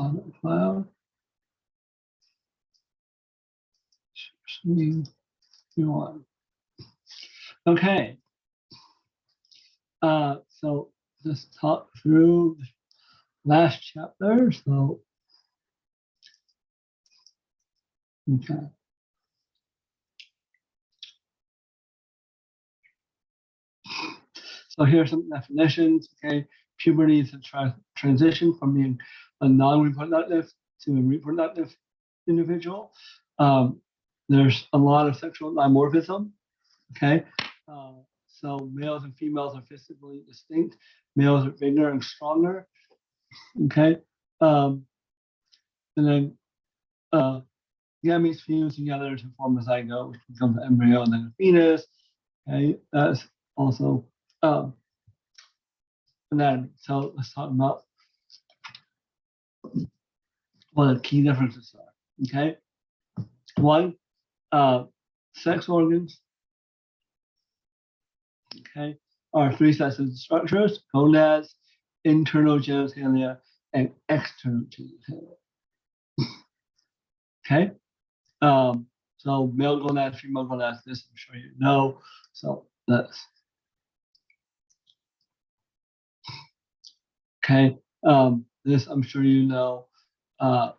on the cloud. Okay. So just talk through the last chapter. So okay. So here are some definitions. Okay, puberty is a transition from being a non-reproductive to a reproductive individual. There's a lot of sexual dimorphism. Okay, so males and females are physically distinct. Males are bigger and stronger. Okay, and then gametes fuse together to form a zygote, which becomes an embryo and then a fetus. Okay, that's also and then so let's talk about what the key differences are. Okay, one, sex organs. Okay, are three sets of structures: gonads, internal genitalia, and external genitalia. Okay, so male gonads, female gonads. This I'm sure you know. So that's okay. This I'm sure you know. Okay,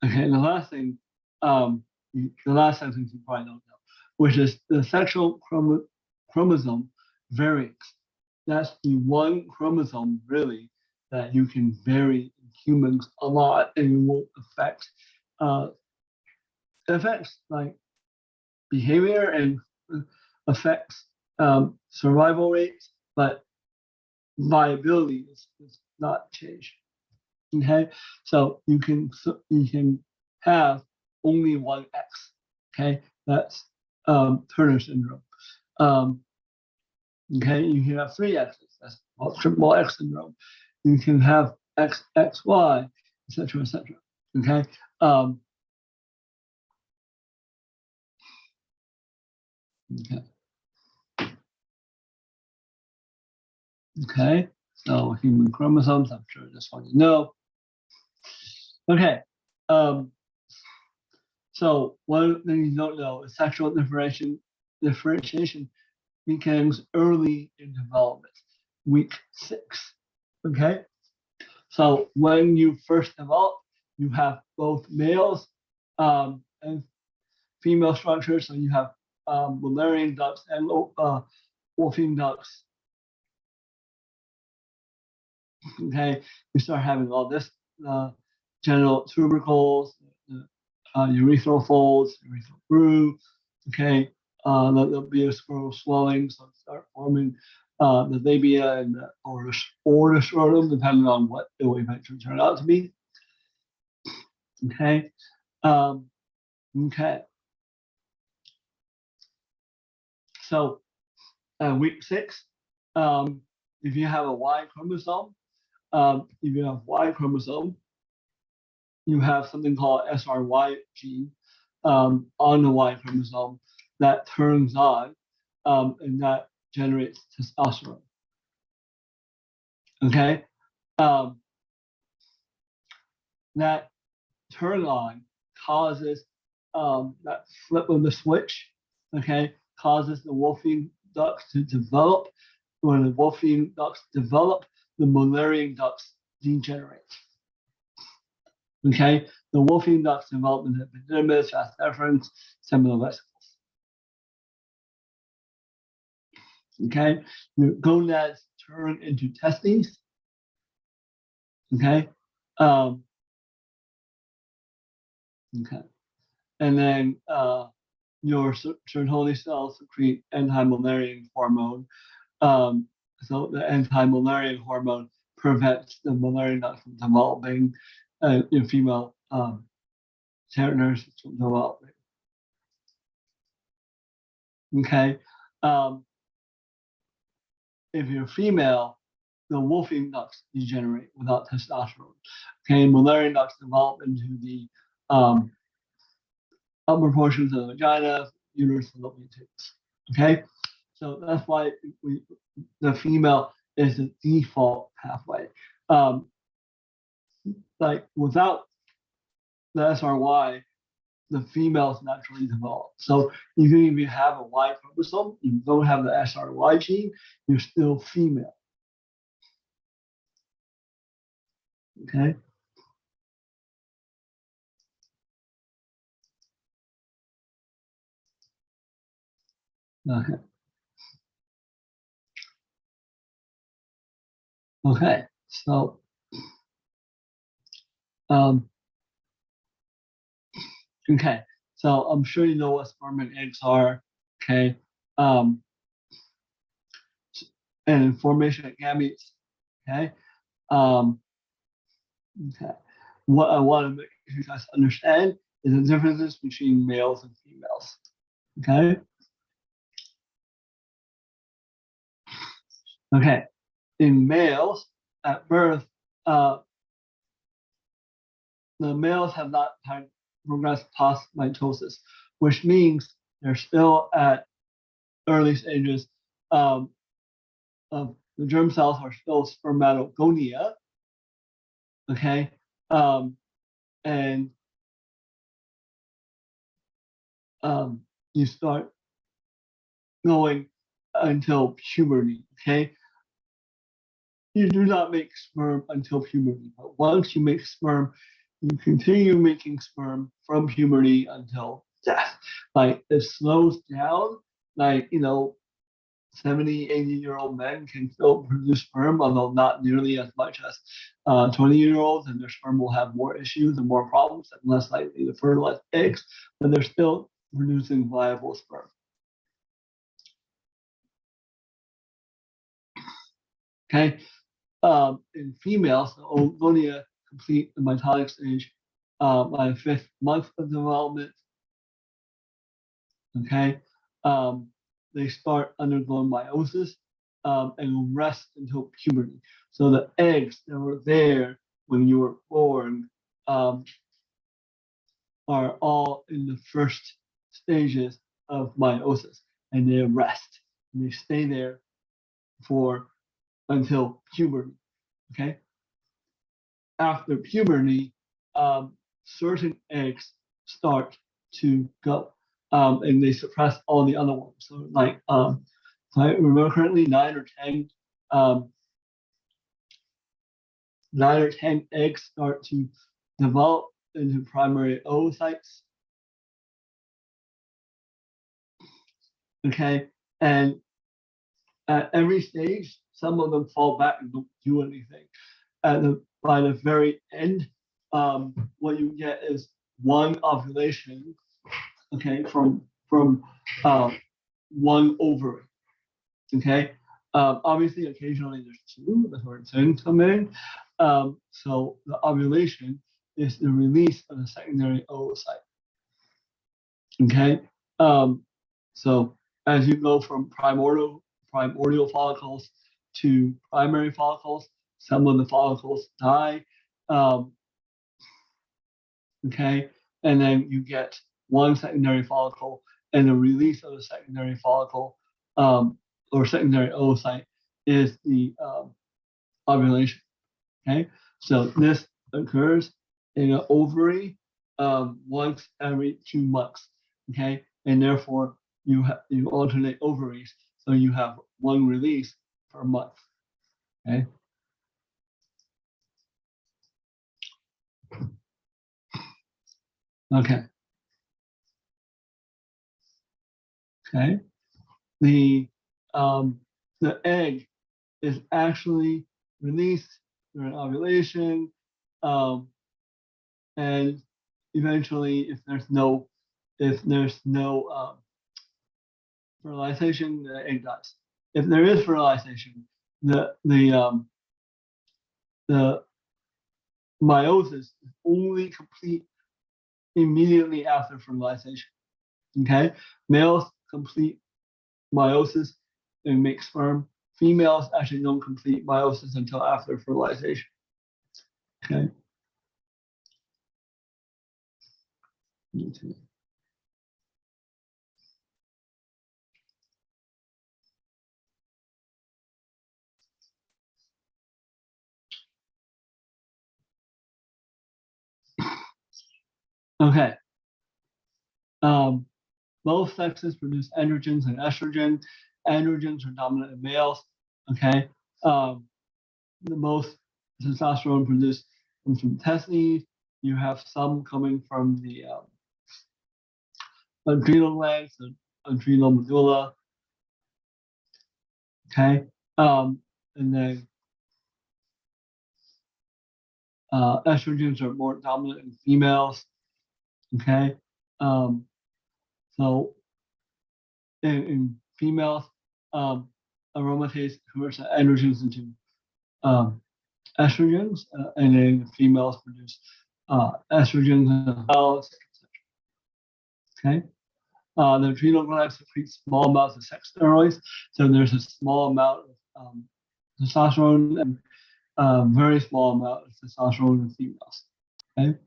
and the last thing, the last sentence you probably don't know, which is the sexual chromosome variants. That's the one chromosome really that you can vary in humans a lot, and it won't affect affects like behavior and affects survival rates, but viability is not changed. Okay, so you can have only one X. Okay, that's Turner syndrome. Okay, you can have three X's. That's triple X syndrome. You can have X, X, Y, etc., etc. Okay. Okay. Okay. So human chromosomes. I'm sure this one you know. Okay. So one thing you don't know is sexual differentiation begins early in development, week 6. Okay. So when you first develop, you have both males and female structures. So you have Mullerian ducts and Wolffian ducts. Okay, you start having all this genital tubercles, urethral folds, urethral groove. Okay, there'll be a scrotal swelling, so start forming the labia and or the scrotum, depending on what it will eventually turn out to be. Okay, okay. So week 6, if you have a Y chromosome, if you have Y chromosome, you have something called SRY gene on the Y chromosome that turns on and that generates testosterone. Okay, that turn on causes that flip of the switch. Okay, causes the Wolffian ducts to develop. When the Wolffian ducts develop, the Mullerian ducts degenerate. Okay, the Wolffian ducts develop in the epidermis, vas deferens, seminal vesicles. Okay, your gonads turn into testes. Okay, okay, and then your Sertoli cells secrete anti-Mullerian hormone. So the anti-Mullerian hormone prevents the Mullerian ducts from developing in female partners from developing. Okay, if you're female, the Wolffian ducts degenerate without testosterone. Okay, Mullerian ducts develop into the upper portions of the vagina, uterus, fallopian tubes. Okay, so that's why the female is the default pathway. like without the SRY, the females naturally develop. So even if you have a Y chromosome, you don't have the SRY gene, you're still female. Okay. Okay. Okay. So um, okay. So I'm sure you know what sperm and eggs are. Okay. Um, and formation of gametes. Okay. Um, okay. What I want to make you guys understand is the differences between males and females. Okay. Okay. In males at birth, the males have not had progressed past mitosis, which means they're still at early stages of the germ cells are still spermatogonia. Okay. Um, and you start going until puberty. Okay. You do not make sperm until puberty, but once you make sperm, you continue making sperm from puberty until death. Like it slows down, like 70, 80-year-old men can still produce sperm, although not nearly as much as 20-year-olds, and their sperm will have more issues and more problems and less likely to fertilize eggs, but they're still producing viable sperm. Okay. In females, the oogonia complete the mitotic stage by the 5th month of development. Okay. They start undergoing meiosis and will rest until puberty. So the eggs that were there when you were born are all in the first stages of meiosis, and they rest and they stay there for until puberty. Okay. After puberty, certain eggs start to go, and they suppress all the other ones. So, like, if I remember correctly, 9 or 10 eggs start to develop into primary oocytes. Okay, and at every stage, some of them fall back and don't do anything. By the very end, what you get is one ovulation, okay, from one ovary. Okay, obviously, occasionally there's two. That's where twins come in. So the ovulation is the release of the secondary oocyte. Okay, so as you go from primordial follicles to primary follicles, some of the follicles die. Okay, and then you get one secondary follicle, and the release of the secondary follicle or secondary oocyte is the ovulation. Okay, so this occurs in an ovary once every 2 months. Okay, and therefore you alternate ovaries, so you have one release per month. Okay. Okay. Okay. The the egg is actually released during ovulation, um, and eventually, if there's no fertilization, the egg dies. If there is fertilization, the meiosis is only complete immediately after fertilization. Okay, males complete meiosis and make sperm. Females actually don't complete meiosis until after fertilization. Okay. Okay. Both sexes produce androgens and estrogen. Androgens are dominant in males. Okay. The most testosterone produced comes from testes. You have some coming from the adrenal glands, the adrenal medulla. Okay. And then estrogens are more dominant in females. Okay. Um, so in females, aromatase converts the androgens into um, estrogens, and then females produce estrogens as well, et cetera. Okay. The adrenal glands secrete small amounts of sex steroids, so there's a small amount of testosterone and very small amount of testosterone in females. Okay.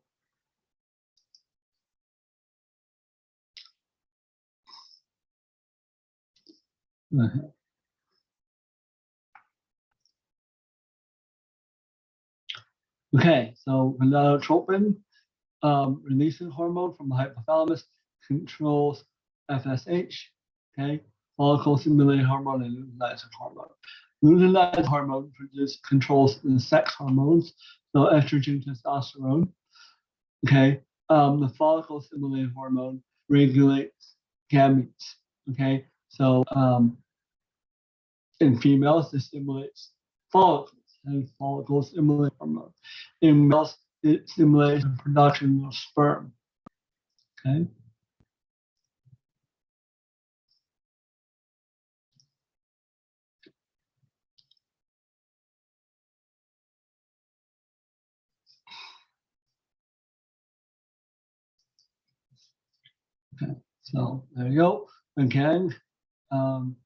Okay, so gonadotropin, releasing hormone from the hypothalamus, controls FSH. Okay, follicle stimulating hormone and luteinizing hormone. Luteinizing hormone controls the sex hormones, so estrogen, testosterone. Okay, the follicle stimulating hormone regulates gametes. Okay, so in females, it stimulates follicles and follicle stimulating hormone. In males, it stimulates the production of sperm. Okay. Okay. So there you go. Again, um,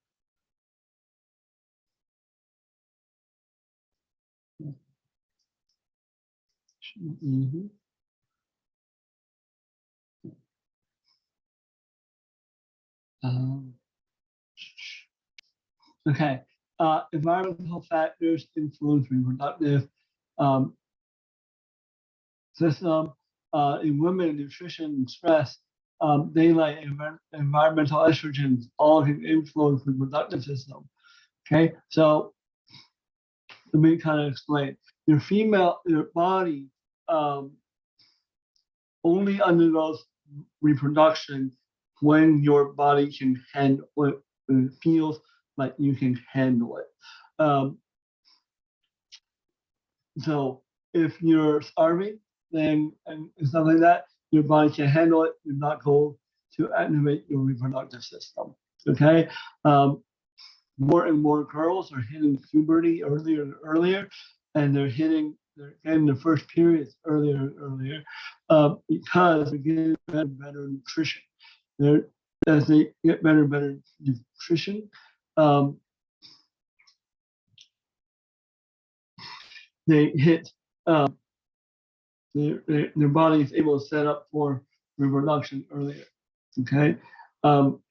mhm. um, okay. Environmental factors influence reproductive um, system. In women, nutrition and stress, daylight, environmental estrogens, all can influence the reproductive system. Okay, so let me kind of explain. Your body um, only undergoes reproduction when your body can handle it, when it feels like you can handle it. Um, so if you're starving, then and stuff like that, your body can handle it. You're not going to activate your reproductive system. Okay. More and more girls are hitting puberty earlier and earlier, and they're getting the first periods earlier and earlier because they're getting better and better nutrition. They're, as they get better and better nutrition, um, they hit their body is able to set up for reproduction earlier. Okay.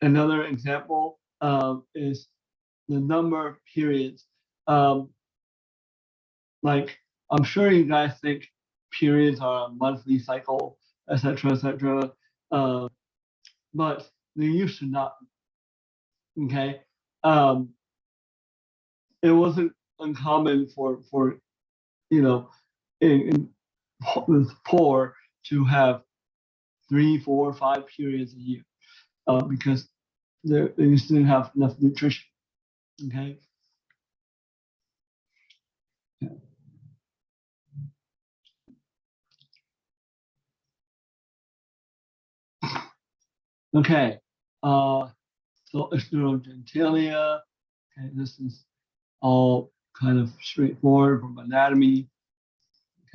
Another example is the number of periods. Um, like I'm sure you guys think periods are a monthly cycle, etc., etc. But they used to not. Okay, um, it wasn't uncommon for you know in poor to have 3, 4, 5 periods a year because they just didn't have enough nutrition. Okay. Yeah. Okay. Uh, so external genitalia. Okay, this is all kind of straightforward from anatomy.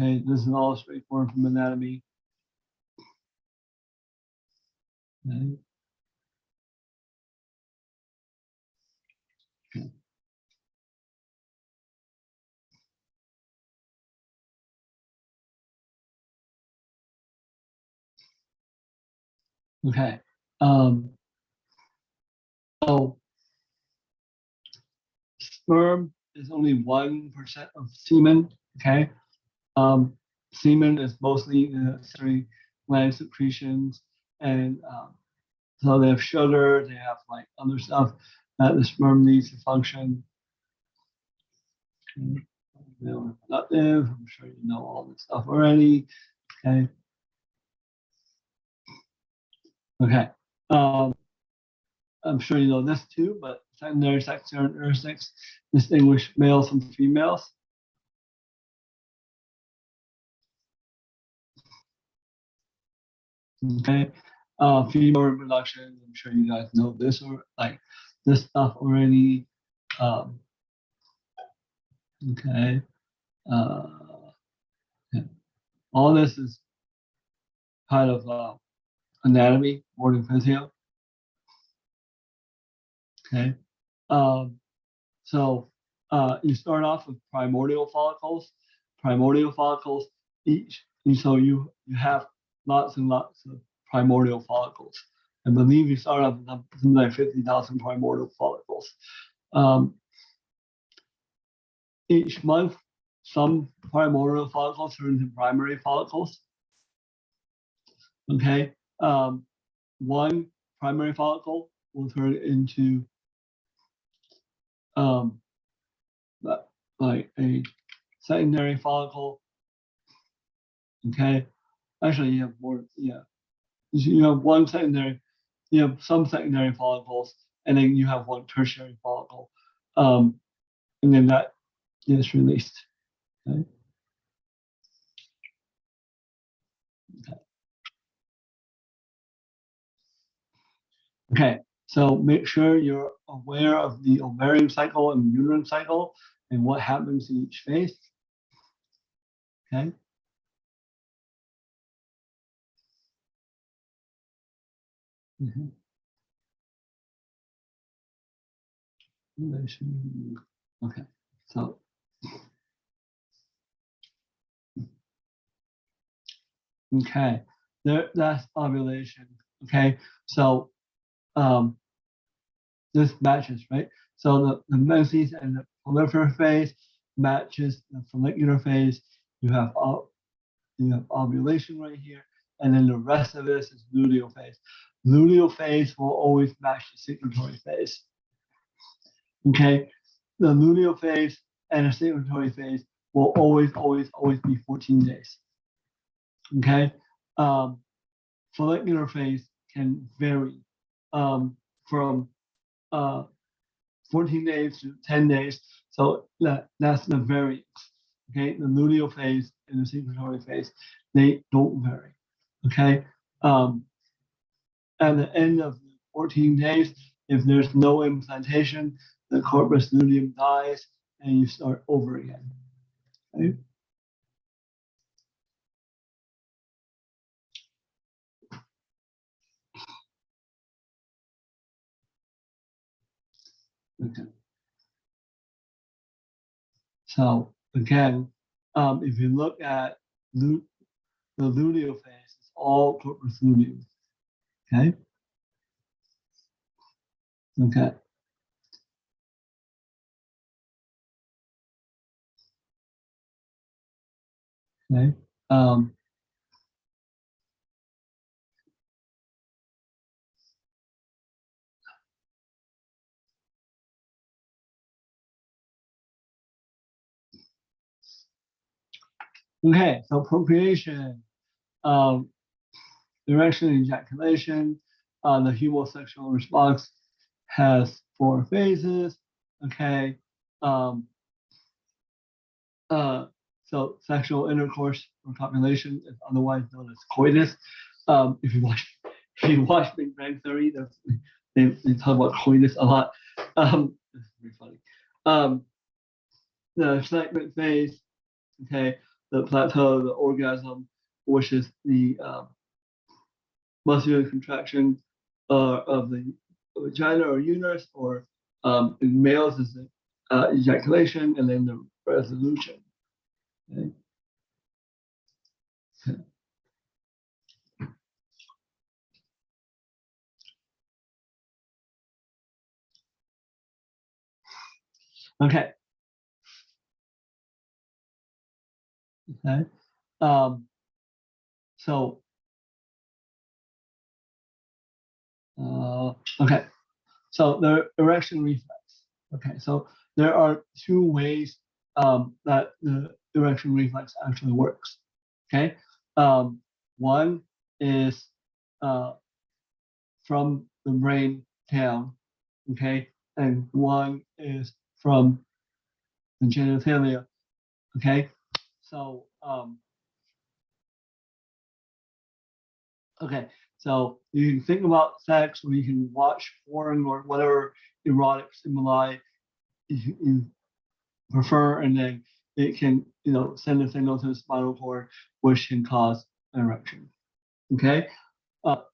Okay, this is all straightforward from anatomy. Okay. Okay. Um, so sperm is only 1% of semen. Okay. Um, Semen is mostly necessary gland secretions, and so they have sugar, they have like other stuff that the sperm needs to function. Okay. Male reproductive, I'm sure you know all this stuff already. Okay. Okay. I'm sure you know this too, but secondary sex characteristics distinguish males from females. Okay. Female reproduction, I'm sure you guys know this or like this stuff already. Um, okay. Uh, yeah. All this is kind of anatomy more than physio. Okay. Um, so you start off with primordial follicles. Primordial follicles each, and so you have lots and lots of primordial follicles. I believe you start off with something like 50,000 primordial follicles. Um, each month, some primordial follicles turn into primary follicles. Okay. One primary follicle will turn into um, like a secondary follicle. Okay. Actually, you have more. Yeah. You have one secondary, you have some secondary follicles, and then you have one tertiary follicle. Um, and then that is released. Okay. Okay. Okay. So make sure you're aware of the ovarian cycle and uterine cycle and what happens in each phase. Okay. Mhm. Okay. So okay, that's ovulation. Okay. So um, this matches, right? So the menses and the follicular phase matches the follicular phase. You have you have ovulation right here, and then the rest of this is luteal phase. Luteal phase will always match the secretory phase. Okay, the luteal phase and the secretory phase will always be 14 days. Okay, um, follicular phase can vary from uh, 14 days to 10 days. So that's the variance. Okay, the luteal phase and the secretory phase, they don't vary. Okay, at the end of 14 days, if there's no implantation, the corpus luteum dies and you start over again. Okay? Okay. So again, if you look at the luteal phase, it's all corpus luteum. Okay. Okay. Okay. Um, okay. So procreation, um, erection, ejaculation. The homosexual response has 4 phases. Okay. Um, so sexual intercourse or copulation is otherwise known as coitus. If you watch Big Bang Theory, they talk about coitus a lot. It's very funny. Um, the segment phase, okay, the plateau, the orgasm, which is the muscular contraction of the vagina or uterus, or in males is the ejaculation, and then the resolution. Okay. Okay. Okay. Um, so Okay, so the erection reflex. Okay, so there are two ways that the erection reflex actually works. Okay, one is from the brain down. Okay, and one is from the genitalia. Okay, so okay, so you can think about sex, or you can watch porn or whatever erotic stimuli you prefer, and then it can, send a signal to the spinal cord, which can cause an erection. Okay,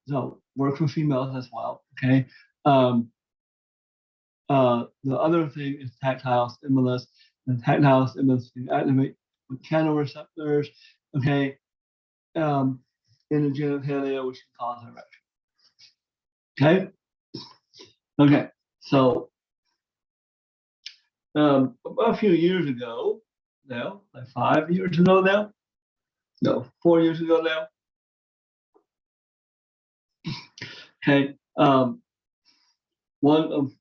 so work for females as well. Okay, um, the other thing is tactile stimulus. The tactile stimulus can activate mechanoreceptors. Okay, um, in the genitalia, which can cause an erection. Okay, so a few years ago now, like 5 years ago now, no, 4 years ago now. Okay, one of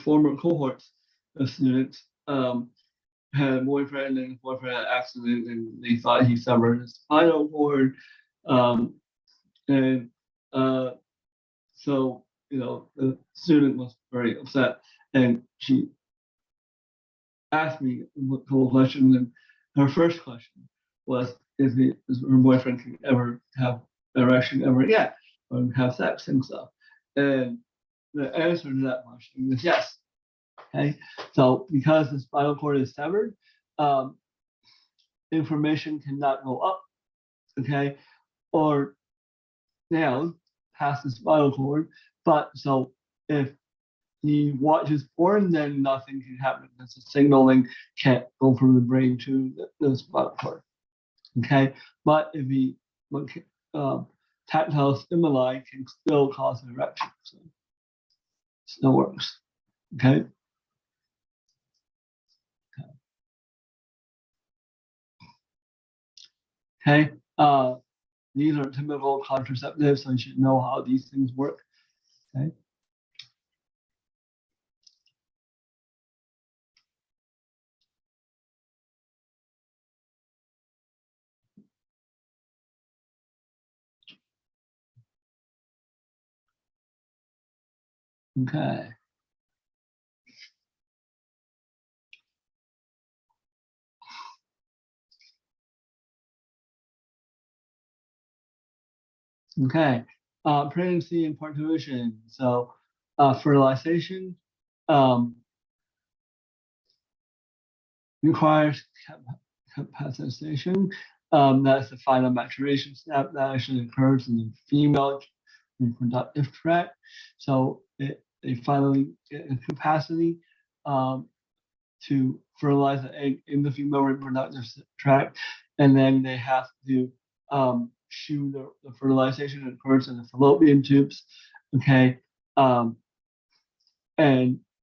former cohorts of students had a boyfriend, and the boyfriend had an accident, and they thought he severed his spinal cord, and so the student was very upset, and she asked me a couple of questions, and her first question was if her boyfriend can ever have erection ever again, or have sex and stuff. And the answer to that question is yes. Okay, so because the spinal cord is severed, information cannot go up, okay, or down past the spinal cord. But so if he watches porn, then nothing can happen because the signaling can't go from the brain to the spinal cord. Okay, but if he tactile stimuli can still cause an erection, so it still works. Okay. Okay. These are typical contraceptives, so you should know how these things work. Okay. Okay. Okay. Pregnancy and parturition. So, fertilization requires capacitation. That's the final maturation step that actually occurs in the female reproductive tract. So they finally get a capacity to fertilize the egg in the female reproductive tract, and then they have to chew the fertilization that occurs in the fallopian tubes. Okay, and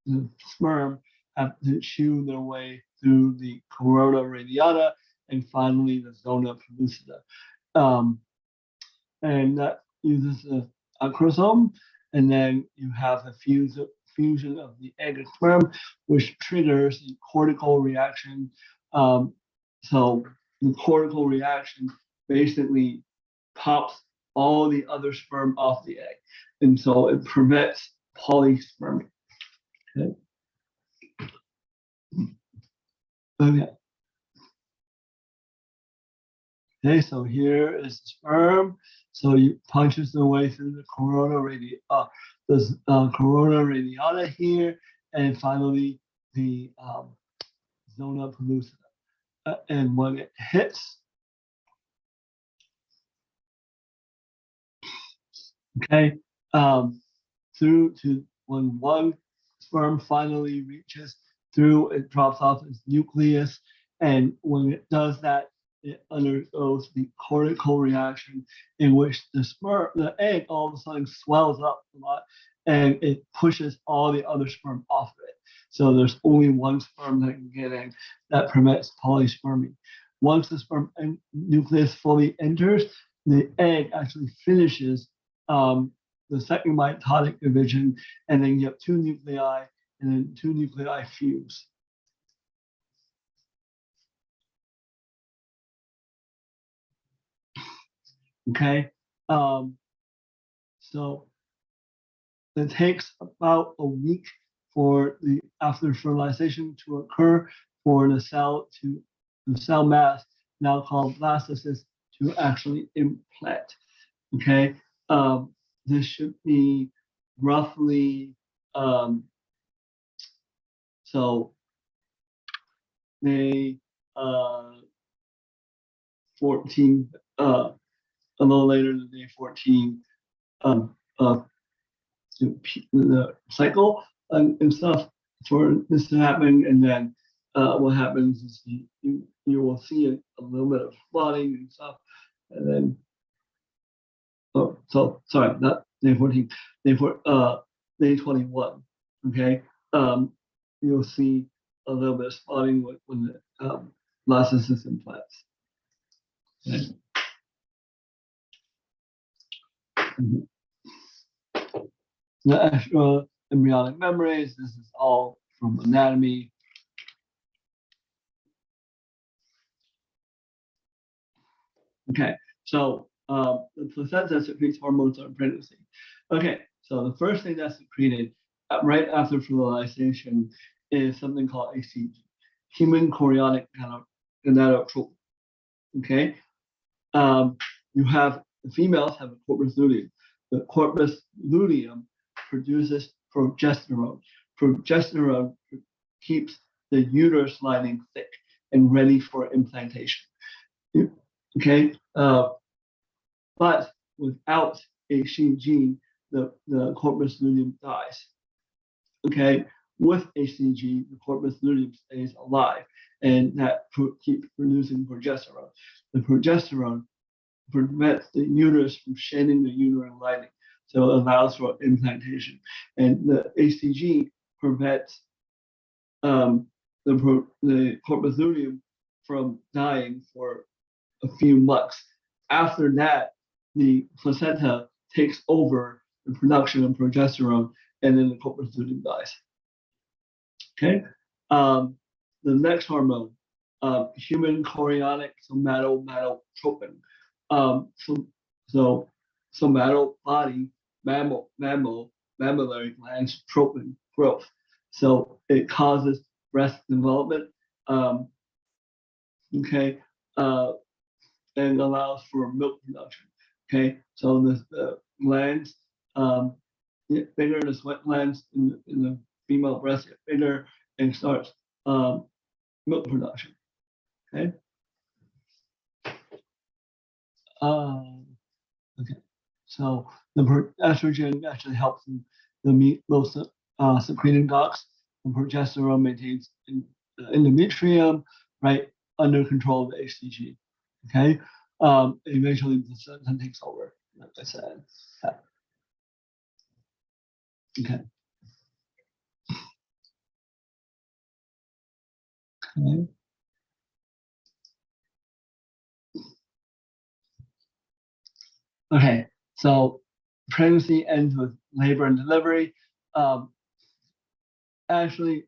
the sperm have to chew their way through the corona radiata and finally the zona pellucida. And that uses a chromosome, and then you have the fusion of the egg and sperm, which triggers the cortical reaction. So the cortical reaction basically pops all the other sperm off the egg, and so it prevents polyspermy. Okay. Okay. Okay, so here is the sperm. So you punches the way through the corona radiata here, and finally the zona pellucida. And when it hits, okay, through to when one sperm finally reaches through, it drops off its nucleus, and when it does that, it undergoes the cortical reaction in which the egg all of a sudden swells up a lot, and it pushes all the other sperm off of it. So there's only one sperm that can get in. That prevents polyspermy. Once the sperm nucleus fully enters, the egg actually finishes the second mitotic division, and then you have two nuclei, and then two nuclei fuse. Okay, so it takes about a week for the after fertilization to occur for the cell mass, now called blastocyst, to actually implant. Okay, this should be roughly so day 14, a little later than day 14 of the cycle and stuff for this to happen. And then what happens is you will see a little bit of flooding and stuff. And then, so sorry, not day 14, day 21. Okay. You'll see a little bit of spotting when the blastocyst implants. Okay. Mm-hmm. The extra embryonic membranes, this is all from anatomy. Okay, so the placenta secretes hormones during pregnancy. Okay, so the first thing that's secreted right after fertilization is something called HCG, human chorionic gonadotropin. Okay, you have the females have a corpus luteum. The corpus luteum produces progesterone. Progesterone keeps the uterus lining thick and ready for implantation. Okay, but without HCG, the corpus luteum dies. Okay, with HCG, the corpus luteum stays alive, and that keeps producing progesterone. The progesterone prevents the uterus from shedding the uterine lining, so it allows for implantation. And the HCG prevents the corpus luteum from dying for a few months. After that, the placenta takes over the production of progesterone, and then the corpus luteum dies. Okay. The next hormone, human chorionic somatotropin. Somato body mammillary glands tropin growth. So it causes breast development. Okay. And allows for milk production. Okay, so the glands get bigger, the sweat glands in the female breast get bigger and starts milk production. Okay. Okay. So the estrogen actually helps the most secreting ducts, and progesterone maintains the endometrium right under control of the HCG. Okay. Eventually the placenta takes over, like I said. Okay. Okay. Okay. So pregnancy ends with labor and delivery. Actually,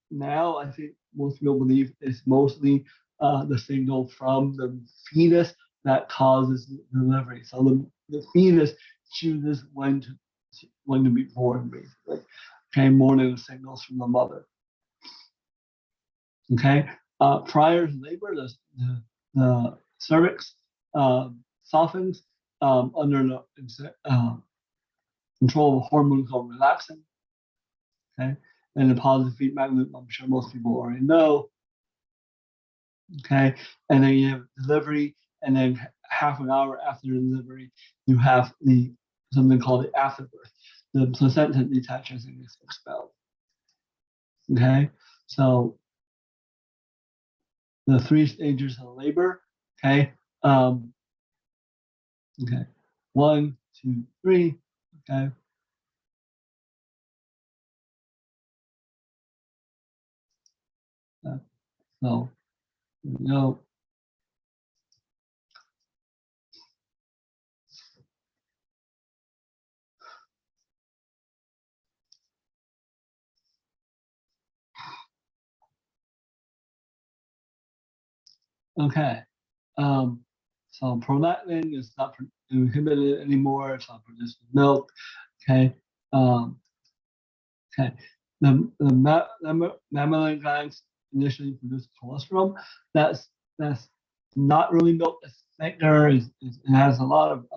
now I think most people believe it's mostly the signal from the fetus that causes delivery. So the fetus chooses when to be born, basically. Okay, more than the signals from the mother. Okay, prior to labor, the cervix softens under the control of a hormone called relaxin. Okay, and the positive feedback loop, I'm sure most people already know. Okay, and then you have delivery, and then half an hour after delivery, you have something called the afterbirth. The placenta detaches and gets expelled. Okay, so the 3 stages of labor. Okay, okay, 1, 2, 3. Okay. So there we go. Okay. So prolactin is not inhibited anymore. It's not produced in milk. Okay. Um, okay. The mammalian glands initially produce cholesterol. That's not really milk. It's thicker. It has a lot of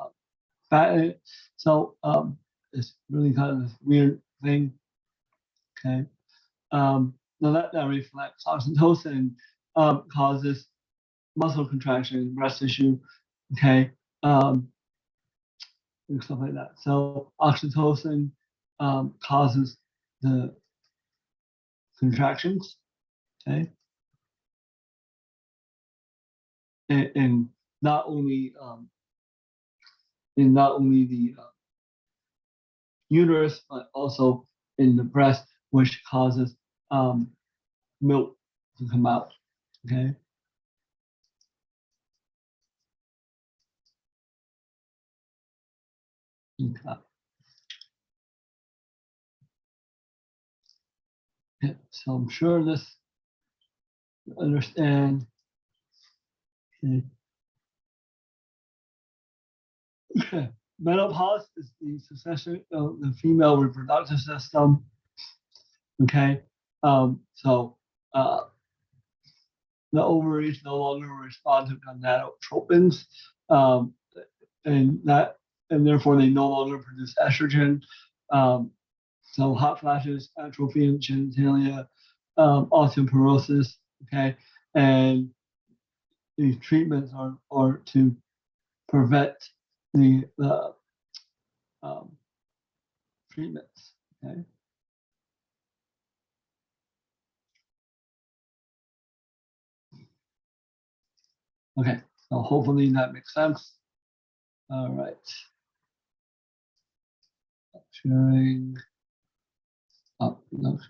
fat in it. So it's really kind of this weird thing. Okay. That reflex oxytocin causes muscle contraction, breast tissue. Okay. And stuff like that. So oxytocin causes the contractions. Okay. And not only in not only the uterus, but also in the breast, which causes milk to come out. Okay. Okay. Yeah, so I'm sure this you understand. Okay. Okay. Menopause is the succession of the female reproductive system. Okay. So the ovaries no longer respond to gonadotropins, um, and that and therefore they no longer produce estrogen. Um, so hot flashes, atrophy in genitalia, osteoporosis. Okay, and these treatments are to prevent the um, treatments. Okay. Okay. So hopefully that makes sense. All right. Sharing up. No,